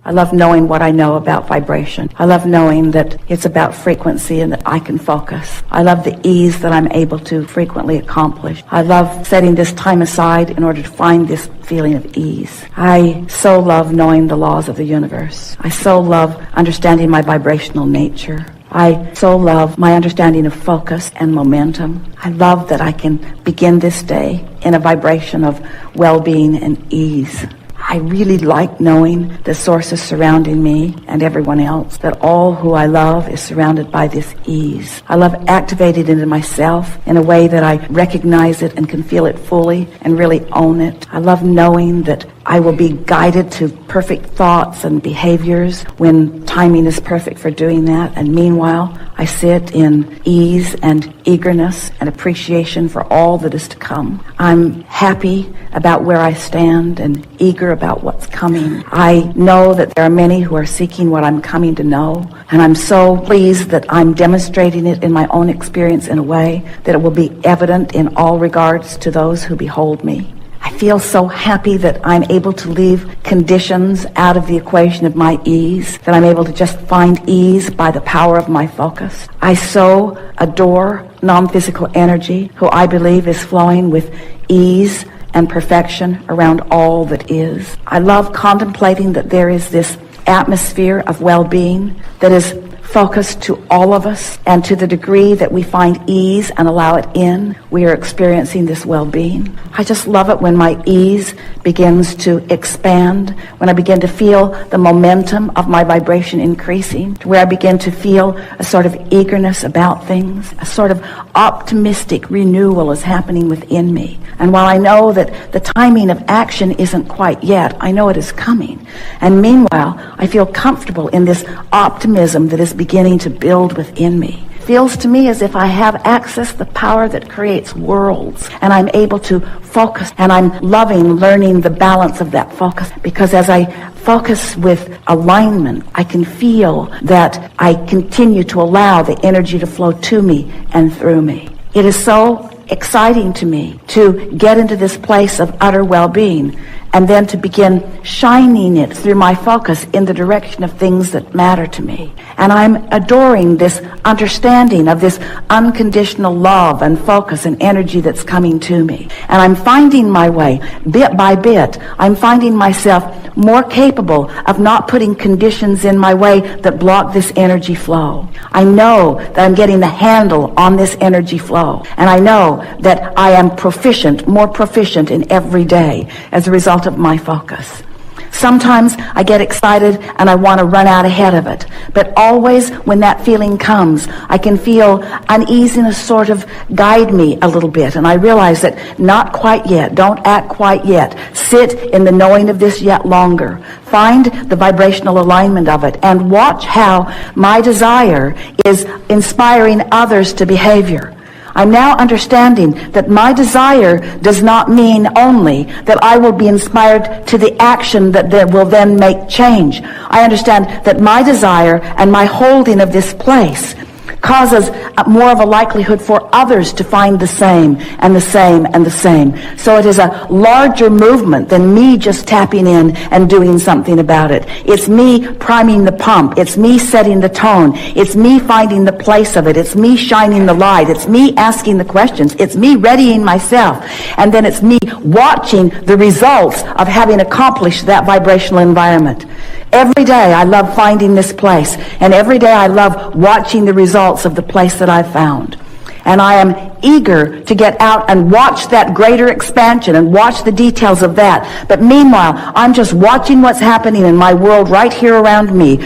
I love knowing what I know about vibration. I love knowing that it's about frequency and that I can focus. I love the ease that I'm able to frequently accomplish. I love setting this time aside in order to find this feeling of ease. I so love knowing the laws of the universe. I so love understanding my vibrational nature. I so love my understanding of focus and momentum. I love that I can begin this day in a vibration of well-being and ease. I really like knowing the sources surrounding me and everyone else, that all who I love is surrounded by this ease. I love activating it in myself in a way that I recognize it and can feel it fully and really own it. I love knowing that I will be guided to perfect thoughts and behaviors when timing is perfect for doing that. And meanwhile, I sit in ease and eagerness and appreciation for all that is to come. I'm happy about where I stand and eager about what's coming. I know that there are many who are seeking what I'm coming to know, and I'm so pleased that I'm demonstrating it in my own experience in a way that it will be evident in all regards to those who behold me. I feel so happy that I'm able to leave conditions out of the equation of my ease, that I'm able to just find ease by the power of my focus. I so adore non-physical energy, who I believe is flowing with ease and perfection around all that is. I love contemplating that there is this atmosphere of well-being that is focused to all of us, and to the degree that we find ease and allow it in, we are experiencing this well-being. I just love it when my ease begins to expand, when I begin to feel the momentum of my vibration increasing, to where I begin to feel a sort of eagerness about things, a sort of optimistic renewal is happening within me. And while I know that the timing of action isn't quite yet, I know it is coming. And meanwhile, I feel comfortable in this optimism that is beginning to build within me. Feels to me as if I have access to the power that creates worlds, and I'm able to focus, and I'm loving learning the balance of that focus, because as I focus with alignment, I can feel that I continue to allow the energy to flow to me and through me. It is so exciting to me to get into this place of utter well-being, and then to begin shining it through my focus in the direction of things that matter to me. And I'm adoring this understanding of this unconditional love and focus and energy that's coming to me. And I'm finding my way, bit by bit. I'm finding myself more capable of not putting conditions in my way that block this energy flow. I know that I'm getting the handle on this energy flow. And I know that I am proficient, more proficient in every day as a result of my focus. Sometimes I get excited and I want to run out ahead of it. But always when that feeling comes, I can feel uneasiness sort of guide me a little bit. And I realize that not quite yet. Don't act quite yet. Sit in the knowing of this yet longer. Find the vibrational alignment of it and watch how my desire is inspiring others to behavior. I'm now understanding that my desire does not mean only that I will be inspired to the action that will then make change. I understand that my desire and my holding of this place causes more of a likelihood for others to find the same and the same and the same. So it is a larger movement than me just tapping in and doing something about it. It's me priming the pump. It's me setting the tone. It's me finding the place of it. It's me shining the light. It's me asking the questions. It's me readying myself. And then it's me watching the results of having accomplished that vibrational environment. Every day I love finding this place, and every day I love watching the results of the place that I've found. And I am eager to get out and watch that greater expansion and watch the details of that. But meanwhile, I'm just watching what's happening in my world right here around me,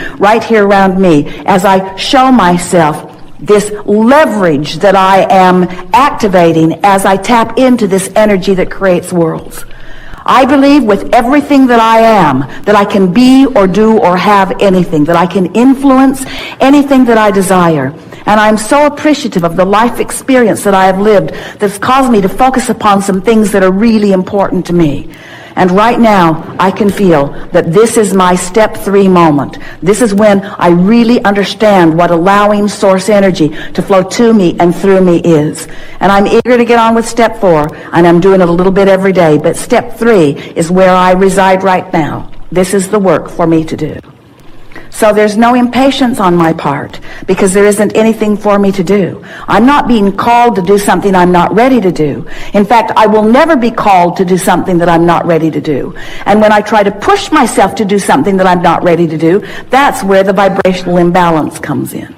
as I show myself this leverage that I am activating as I tap into this energy that creates worlds. I believe with everything that I am, that I can be or do or have anything, that I can influence anything that I desire. And I'm so appreciative of the life experience that I have lived that's caused me to focus upon some things that are really important to me. And right now, I can feel that this is my step 3 moment. This is when I really understand what allowing source energy to flow to me and through me is. And I'm eager to get on with step 4, and I'm doing it a little bit every day. But step 3 is where I reside right now. This is the work for me to do. So there's no impatience on my part because there isn't anything for me to do. I'm not being called to do something I'm not ready to do. In fact, I will never be called to do something that I'm not ready to do. And when I try to push myself to do something that I'm not ready to do, that's where the vibrational imbalance comes in.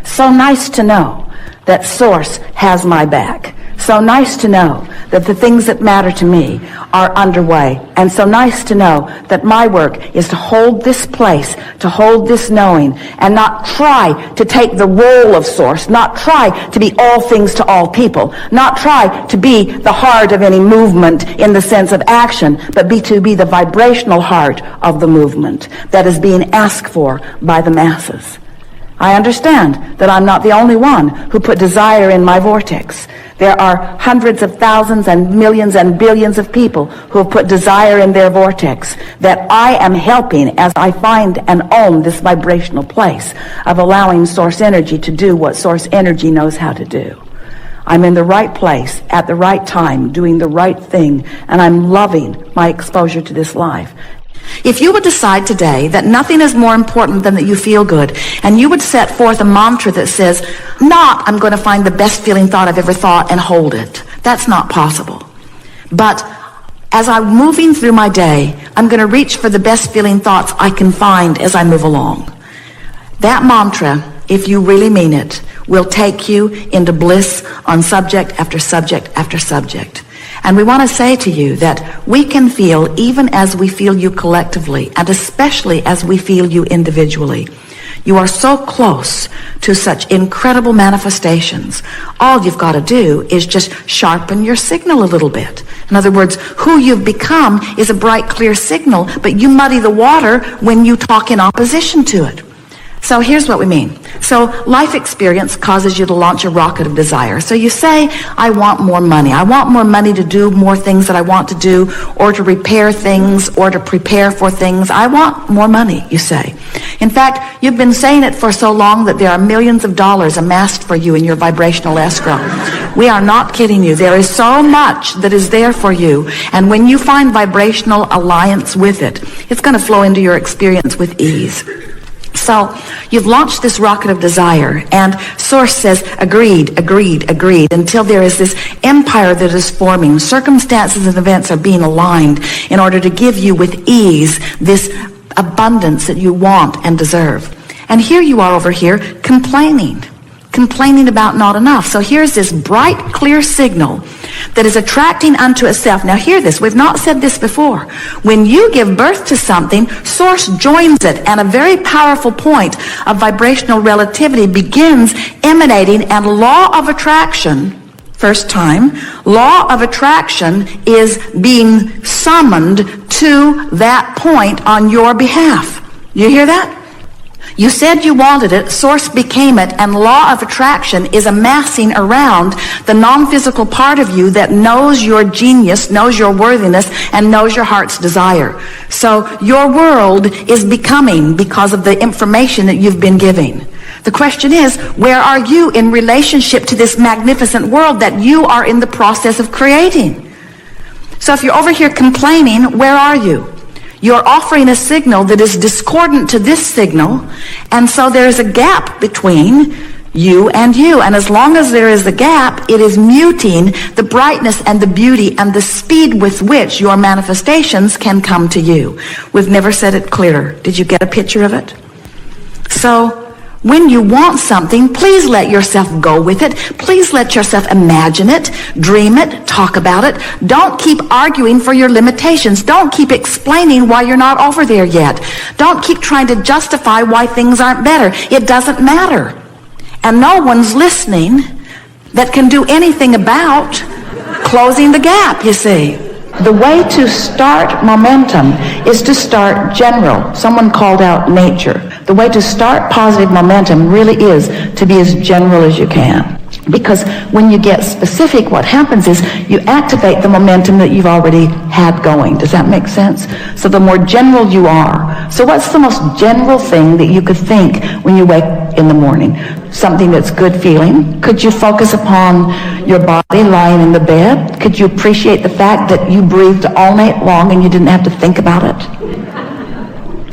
So nice to know that Source has my back. So nice to know that the things that matter to me are underway. And so nice to know that my work is to hold this place, to hold this knowing, and not try to take the role of Source, not try to be all things to all people, not try to be the heart of any movement in the sense of action, but to be the vibrational heart of the movement that is being asked for by the masses. I understand that I'm not the only one who put desire in my vortex. There are hundreds of thousands and millions and billions of people who have put desire in their vortex that I am helping as I find and own this vibrational place of allowing Source energy to do what Source energy knows how to do. I'm in the right place at the right time, doing the right thing, and I'm loving my exposure to this life. If you would decide today that nothing is more important than that you feel good, and you would set forth a mantra that says, not, I'm going to find the best feeling thought I've ever thought and hold it. That's not possible. But as I'm moving through my day, I'm going to reach for the best feeling thoughts I can find as I move along. That mantra, if you really mean it, will take you into bliss on subject after subject after subject. And we want to say to you that we can feel even as we feel you collectively, and especially as we feel you individually. You are so close to such incredible manifestations. All you've got to do is just sharpen your signal a little bit. In other words, who you've become is a bright, clear signal, but you muddy the water when you talk in opposition to it. So here's what we mean. So life experience causes you to launch a rocket of desire. So you say, I want more money. I want more money to do more things that I want to do, or to repair things, or to prepare for things. I want more money, you say. In fact, you've been saying it for so long that there are millions of dollars amassed for you in your vibrational escrow. We are not kidding you. There is so much that is there for you. And when you find vibrational alliance with it, it's going to flow into your experience with ease. So you've launched this rocket of desire, and Source says, agreed, agreed, agreed, until there is this empire that is forming. Circumstances and events are being aligned in order to give you with ease this abundance that you want and deserve. And here you are over here complaining about not enough. So here's this bright, clear signal that is attracting unto itself. Now hear this. We've not said this before. When you give birth to something, Source joins it, and a very powerful point of vibrational relativity begins emanating, and law of attraction, first time, law of attraction is being summoned to that point on your behalf. You hear that? You said you wanted it, Source became it, and law of attraction is amassing around the non-physical part of you that knows your genius, knows your worthiness, and knows your heart's desire. So your world is becoming because of the information that you've been giving. The question is, where are you in relationship to this magnificent world that you are in the process of creating? So if you're over here complaining, where are you? You're offering a signal that is discordant to this signal, and so there is a gap between you and you. And as long as there is a gap, it is muting the brightness and the beauty and the speed with which your manifestations can come to you. We've never said it clearer. Did you get a picture of it? So when you want something, please let yourself go with it. Please let yourself imagine it, dream it, talk about it. Don't keep arguing for your limitations. Don't keep explaining why you're not over there yet. Don't keep trying to justify why things aren't better. It doesn't matter. And no one's listening that can do anything about closing the gap, you see. The way to start momentum is to start general. Someone called out nature. The way to start positive momentum really is to be as general as you can. Because when you get specific, what happens is you activate the momentum that you've already had going. Does that make sense? So the more general you are. So what's the most general thing that you could think when you wake in the morning? Something that's good feeling? Could you focus upon your body lying in the bed? Could you appreciate the fact that you breathed all night long and you didn't have to think about it?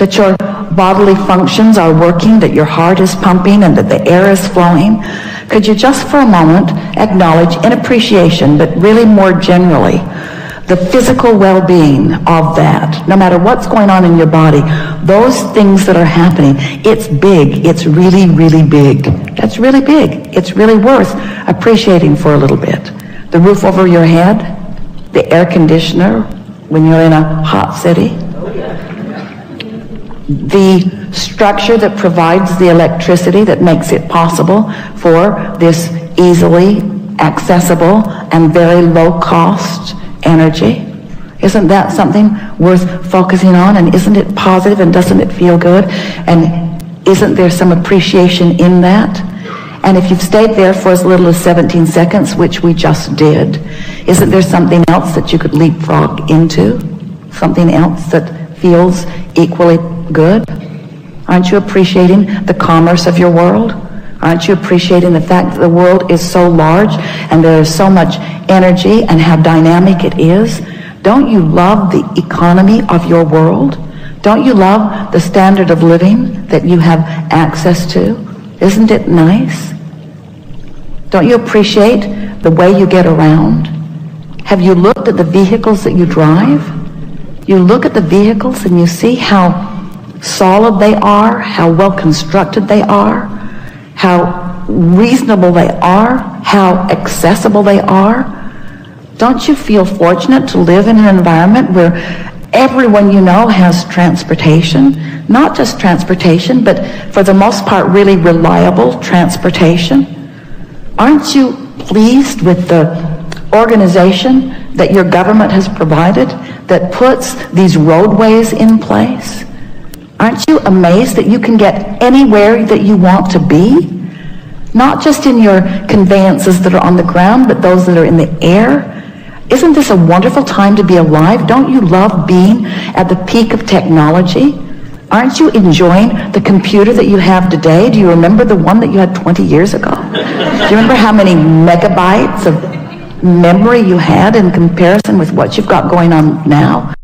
that your bodily functions are working, that your heart is pumping, and that the air is flowing, could you just for a moment acknowledge in appreciation, but really more generally, the physical well-being of that, no matter what's going on in your body, those things that are happening, it's big, it's really, really big. That's really big. It's really worth appreciating for a little bit. The roof over your head, the air conditioner when you're in a hot city, the structure that provides the electricity that makes it possible for this easily accessible and very low-cost energy. Isn't that something worth focusing on? And isn't it positive, and doesn't it feel good? And isn't there some appreciation in that? And if you've stayed there for as little as 17 seconds, which we just did, isn't there something else that you could leapfrog into? Something else that feels equally good? Aren't you appreciating the commerce of your world? Aren't you appreciating the fact that the world is so large and there is so much energy and how dynamic it is? Don't you love the economy of your world? Don't you love the standard of living that you have access to? Isn't it nice? Don't you appreciate the way you get around? Have you looked at the vehicles that you drive? You look at the vehicles and you see how solid they are, how well constructed they are, how reasonable they are, how accessible they are. Don't you feel fortunate to live in an environment where everyone you know has transportation? Not just transportation, but for the most part really reliable transportation. Aren't you pleased with the organization that your government has provided that puts these roadways in place? Aren't you amazed that you can get anywhere that you want to be? Not just in your conveyances that are on the ground, but those that are in the air. Isn't this a wonderful time to be alive? Don't you love being at the peak of technology? Aren't you enjoying the computer that you have today? Do you remember the one that you had 20 years ago? Do you remember how many megabytes of memory you had in comparison with what you've got going on now?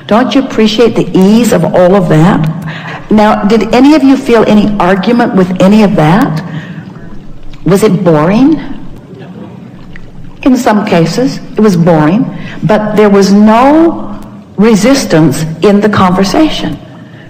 Don't you appreciate the ease of all of that? Now, did any of you feel any argument with any of that? Was it boring? In some cases, it was boring, but there was no resistance in the conversation.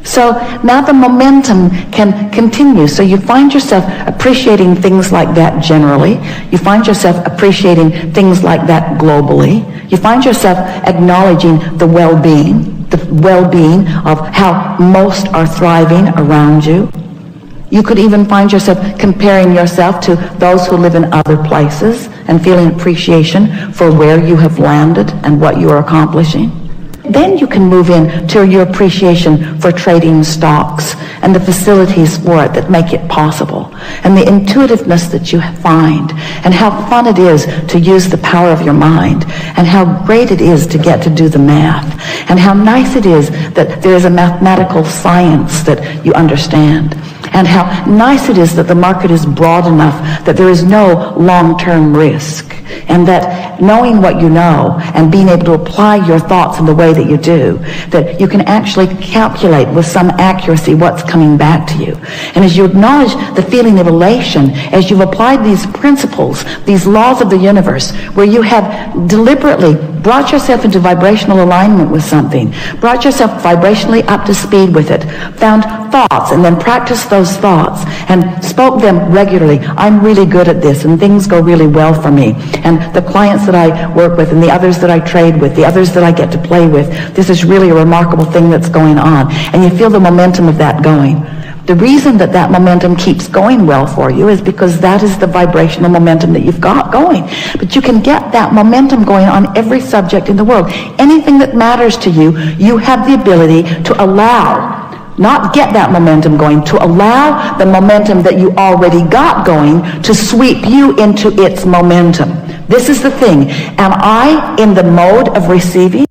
So now the momentum can continue. So you find yourself appreciating things like that generally. You find yourself appreciating things like that globally. You find yourself acknowledging the well-being of how most are thriving around you. You could even find yourself comparing yourself to those who live in other places and feeling appreciation for where you have landed and what you are accomplishing. Then you can move in to your appreciation for trading stocks and the facilities for it that make it possible, and the intuitiveness that you find, and how fun it is to use the power of your mind, and how great it is to get to do the math, and how nice it is that there is a mathematical science that you understand, and how nice it is that the market is broad enough that there is no long-term risk, and that knowing what you know and being able to apply your thoughts in the way that you do, that you can actually calculate with some accuracy what's coming back to you. And as you acknowledge the feeling of elation, as you've applied these principles, these laws of the universe, where you have deliberately brought yourself into vibrational alignment with something, brought yourself vibrationally up to speed with it, found thoughts and then practiced those thoughts and spoke them regularly. I'm really good at this and things go really well for me. And the clients that I work with and the others that I trade with, the others that I get to play with, this is really a remarkable thing that's going on. And you feel the momentum of that going. The reason that that momentum keeps going well for you is because that is the vibrational momentum that you've got going. But you can get that momentum going on every subject in the world. Anything that matters to you, you have the ability to allow, not get that momentum going, to allow the momentum that you already got going to sweep you into its momentum. This is the thing. Am I in the mode of receiving?